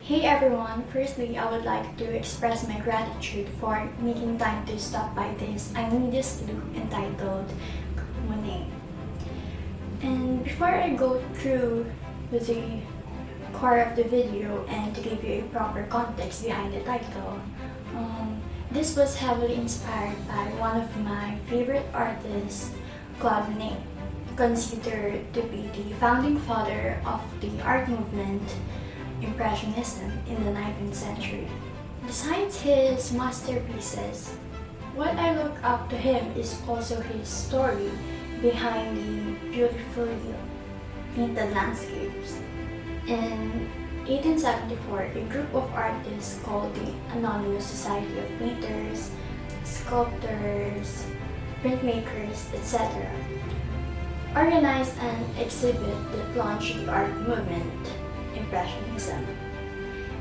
Hey everyone, firstly I would like to express my gratitude for making time to stop by this iMEDIA loop entitled Monet. And before I go through with the core of the video and to give you a proper context behind the title, this was heavily inspired by one of my favorite artists, Claude Monet, considered to be the founding father of the art movement Impressionism in the 19th century. Besides his masterpieces, what I look up to him is also his story behind the beautifully painted landscapes. In 1874, a group of artists called the Anonymous Society of Painters, Sculptors, Printmakers, etc. organized an exhibit that launched the art movement, Impressionism.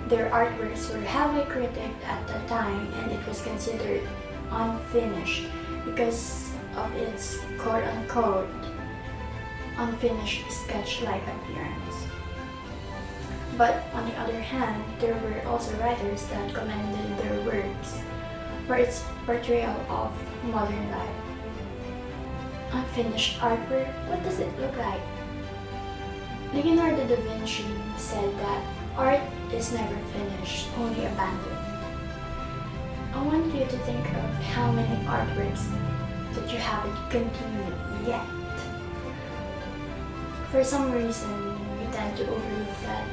Their artworks were heavily critiqued at the time and it was considered unfinished because of its quote-unquote unfinished sketch-like appearance. But on the other hand, there were also writers that commended their works for its portrayal of modern life. Unfinished artwork, what does it look like? Leonardo da Vinci said that art is never finished, only abandoned. I want you to think of how many artworks that you haven't continued yet. For some reason, we tend to overlook that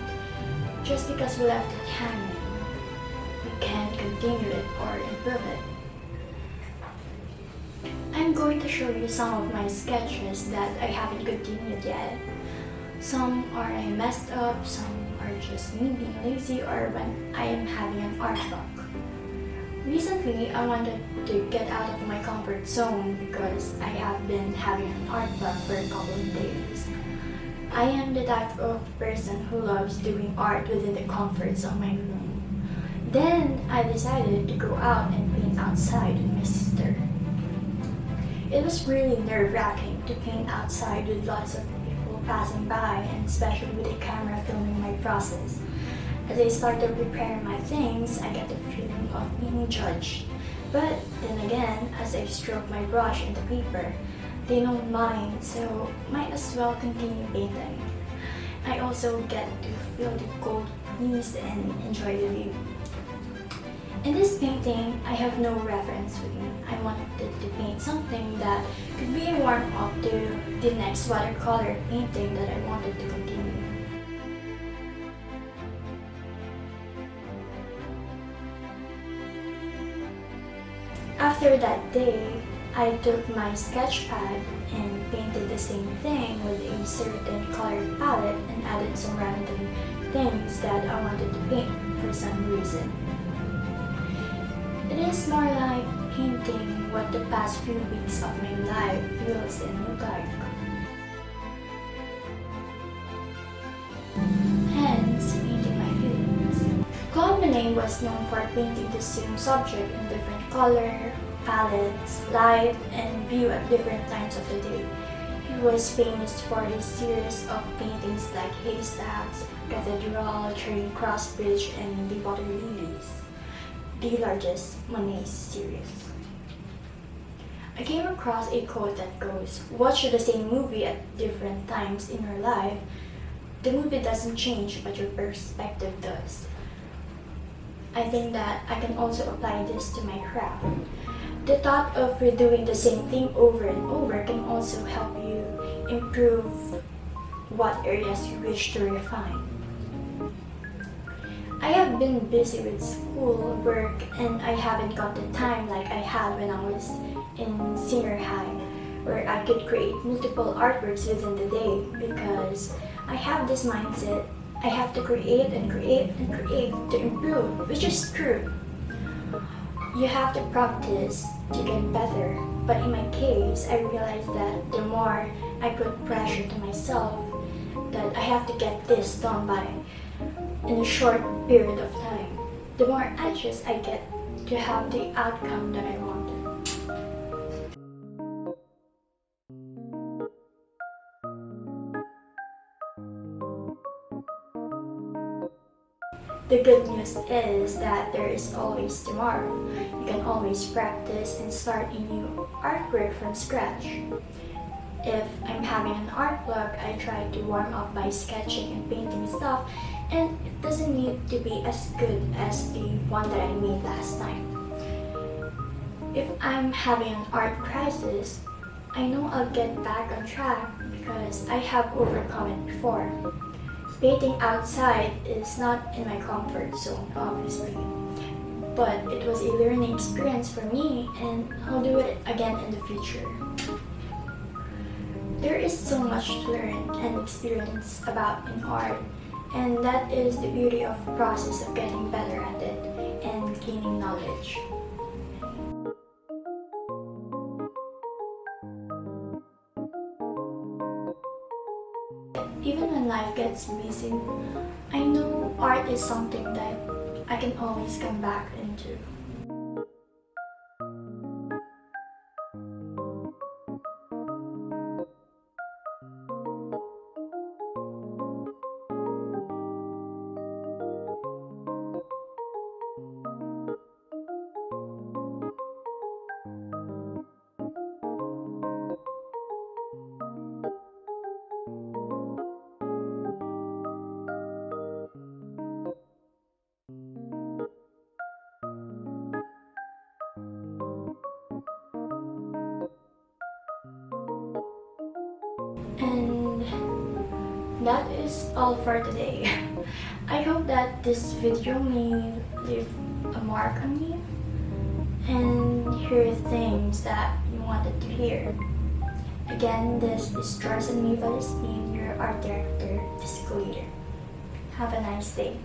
just because we left it hanging, we can't continue it or improve it. I'm going to show you some of my sketches that I haven't continued yet. Some are messed up, some are just me being lazy or when I am having an art block. Recently, I wanted to get out of my comfort zone because I have been having an art block for a couple of days. I am the type of person who loves doing art within the comforts of my room. Then, I decided to go out and paint outside with my sister. It was really nerve-wracking to paint outside with lots of passing by and especially with a camera filming my process. As I started preparing my things, I get the feeling of being judged. But then again, as I stroke my brush into paper, they don't mind, so might as well continue painting. I also get to feel the cold breeze and enjoy the view. In this painting, I have no reference with me. I wanted to paint something that could be a warm-up to the next watercolor painting that I wanted to continue. After that day, I took my sketch pad and painted the same thing with a certain color palette and added some random things that I wanted to paint for some reason. It is more like painting what the past few weeks of my life feels and look like. Hence, painting my feelings. Claude Monet was known for painting the same subject in different color, palettes, light, and view at different times of the day. He was famous for his series of paintings like Haystacks, Cathedral, Charing Cross Bridge, and the Water Lilies, the largest Monet series. I came across a quote that goes, "Watch the same movie at different times in your life. The movie doesn't change, but your perspective does." I think that I can also apply this to my craft. The thought of redoing the same thing over and over can also help you improve what areas you wish to refine. I have been busy with school, work, and I haven't got the time like I had when I was in senior high, where I could create multiple artworks within the day because I have this mindset, I have to create and create and create to improve, which is true. You have to practice to get better, but in my case, I realized that the more I put pressure to myself, that I have to get this done by in a short period of time, the more anxious I get to have the outcome that I wanted. The good news is that there is always tomorrow. You can always practice and start a new artwork from scratch. If I'm having an art block, I try to warm up by sketching and painting stuff, and it doesn't need to be as good as the one that I made last time. If I'm having an art crisis, I know I'll get back on track because I have overcome it before. Painting outside is not in my comfort zone, obviously, but it was a learning experience for me, and I'll do it again in the future. There is so much to learn and experience about in art, and that is the beauty of the process of getting better at it and gaining knowledge. Even when life gets busy, I know art is something that I can always come back into. And that is all for today. I hope that this video may leave a mark on you and hear things that you wanted to hear. Again, this is Jorsette Vallespin, your art director this school year. Have a nice day.